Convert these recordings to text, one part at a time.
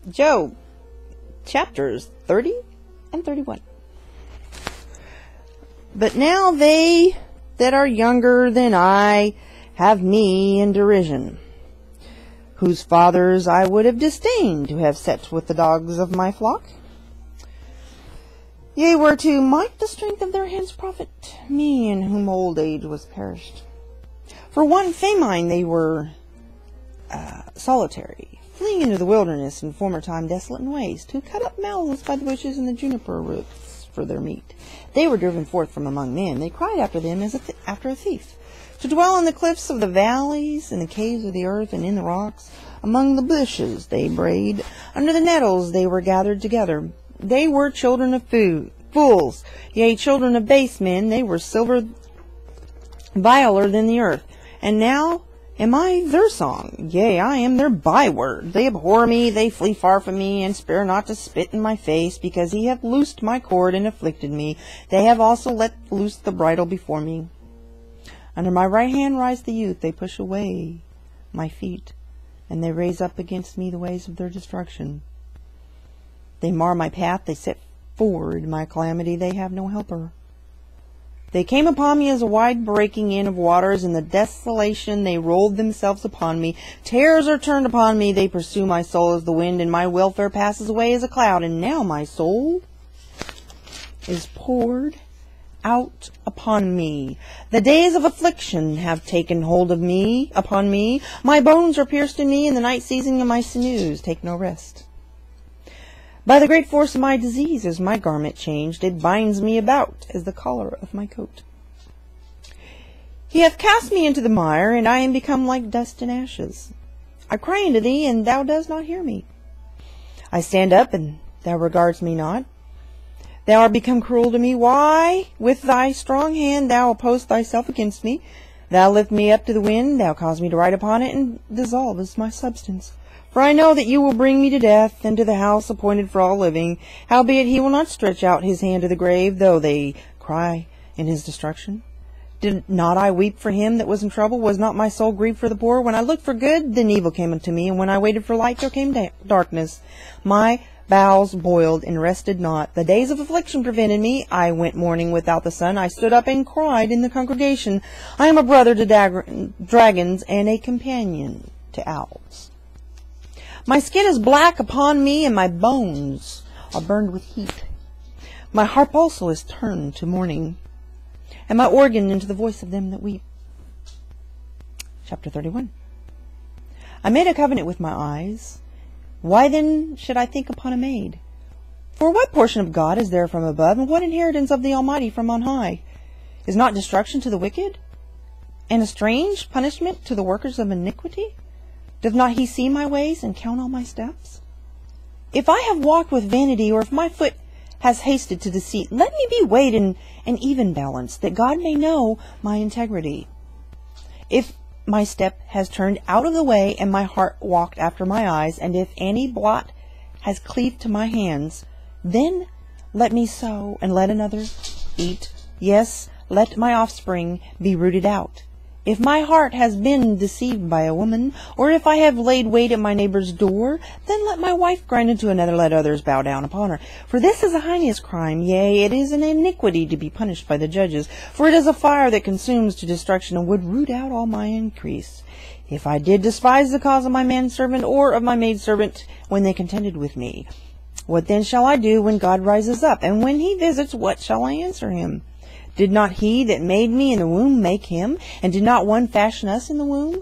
Job, chapters 30 and 31. But now they that are younger than I have me in derision, whose fathers I would have disdained to have set with the dogs of my flock. Yea, whereto might the strength of their hands profit me, in whom old age was perished. For one famine they were solitary, fleeing into the wilderness in former time desolate and waste, who cut up mouths by the bushes and the juniper roots for their meat. They were driven forth from among men. They cried after them as after a thief. To dwell on the cliffs of the valleys, in the caves of the earth, and in the rocks, among the bushes they brayed, under the nettles they were gathered together. They were children of fools, yea, children of base men. They were silver viler than the earth. And now am I their song? Yea, I am their byword. They abhor me, they flee far from me, and spare not to spit in my face, because he hath loosed my cord and afflicted me. They have also let loose the bridle before me. Under my right hand rise the youth. They push away my feet, and they raise up against me the ways of their destruction. They mar my path, they set forward my calamity, they have no helper. They came upon me as a wide breaking in of waters. In the desolation they rolled themselves upon me. Terrors are turned upon me. They pursue my soul as the wind, and my welfare passes away as a cloud. And now my soul is poured out upon me. The days of affliction have taken hold of me, upon me. My bones are pierced in me, and the night season of my sinews take no rest. By the great force of my disease is my garment changed. It binds me about as the collar of my coat. He hath cast me into the mire, and I am become like dust and ashes. I cry unto thee, and thou dost not hear me. I stand up, and thou regardest me not. Thou art become cruel to me. Why? With thy strong hand thou opposed thyself against me. Thou lift me up to the wind. Thou cause me to ride upon it, and dissolvest my substance. For I know that you will bring me to death, and to the house appointed for all living. Howbeit he will not stretch out his hand to the grave, though they cry in his destruction. Did not I weep for him that was in trouble? Was not my soul grieved for the poor? When I looked for good, then evil came unto me, and when I waited for light, there came darkness. My bowels boiled and rested not. The days of affliction prevented me. I went mourning without the sun. I stood up and cried in the congregation. I am a brother to dragons, and a companion to owls. My skin is black upon me, and my bones are burned with heat. My harp also is turned to mourning, and my organ into the voice of them that weep. Chapter 31. I made a covenant with my eyes. Why then should I think upon a maid? For what portion of God is there from above, and what inheritance of the Almighty from on high? Is not destruction to the wicked, and a strange punishment to the workers of iniquity? Doth not he see my ways, and count all my steps? If I have walked with vanity, or if my foot has hasted to deceit, let me be weighed in an even balance, that God may know my integrity. If my step has turned out of the way, and my heart walked after my eyes, and if any blot has cleaved to my hands, then let me sow, and let another eat. Yes, let my offspring be rooted out. If my heart has been deceived by a woman, or if I have laid wait at my neighbor's door, then let my wife grind into another, let others bow down upon her. For this is a heinous crime, yea, it is an iniquity to be punished by the judges. For it is a fire that consumes to destruction, and would root out all my increase. If I did despise the cause of my manservant, or of my maidservant, when they contended with me, what then shall I do when God rises up? And when he visits, what shall I answer him? Did not he that made me in the womb make him? And did not one fashion us in the womb?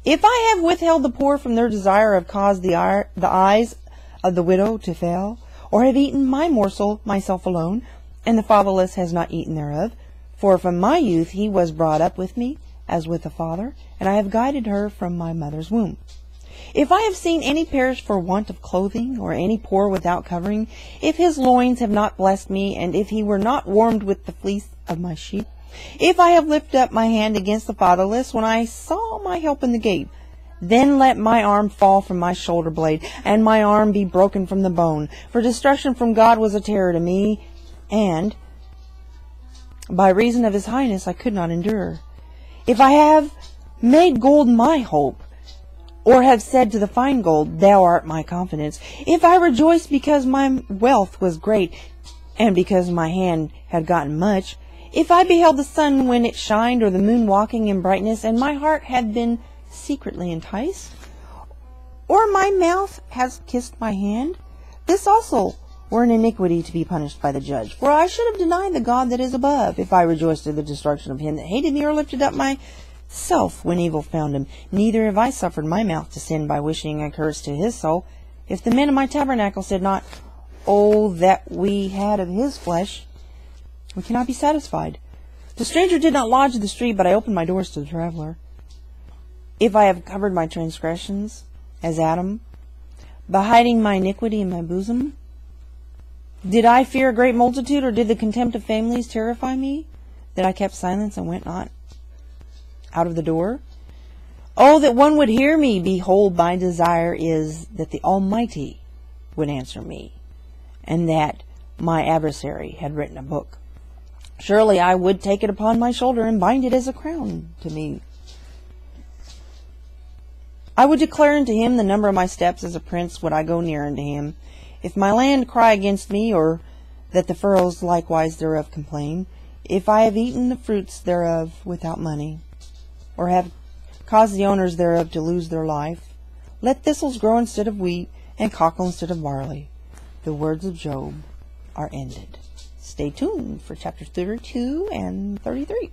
If I have withheld the poor from their desire, have caused the eyes of the widow to fail, or have eaten my morsel myself alone, and the fatherless has not eaten thereof, for from my youth he was brought up with me, as with a father, and I have guided her from my mother's womb. If I have seen any perish for want of clothing, or any poor without covering, if his loins have not blessed me, and if he were not warmed with the fleece of my sheep, if I have lifted up my hand against the fatherless, when I saw my help in the gate, then let my arm fall from my shoulder blade, and my arm be broken from the bone. For destruction from God was a terror to me, and by reason of his highness I could not endure. If I have made gold my hope, or have said to the fine gold, Thou art my confidence, if I rejoiced because my wealth was great, and because my hand had gotten much, if I beheld the sun when it shined, or the moon walking in brightness, and my heart had been secretly enticed, or my mouth has kissed my hand, this also were an iniquity to be punished by the judge. For I should have denied the God that is above, if I rejoiced at the destruction of him that hated me, or lifted up myself when evil found him. Neither have I suffered my mouth to sin by wishing a curse to his soul. If the men of my tabernacle said not, Oh, that we had of his flesh, we cannot be satisfied. The stranger did not lodge in the street, but I opened my doors to the traveler. If I have covered my transgressions, as Adam, by hiding my iniquity in my bosom, did I fear a great multitude, or did the contempt of families terrify me, that I kept silence and went not out of the door? Oh, that one would hear me! Behold, my desire is that the Almighty would answer me, and that my adversary had written a book. Surely I would take it upon my shoulder and bind it as a crown to me. I would declare unto him the number of my steps. As a prince would I go near unto him. If my land cry against me, or that the furrows likewise thereof complain, if I have eaten the fruits thereof without money, or have caused the owners thereof to lose their life, let thistles grow instead of wheat, and cockle instead of barley. The words of Job are ended. Stay tuned for chapters 32 and 33.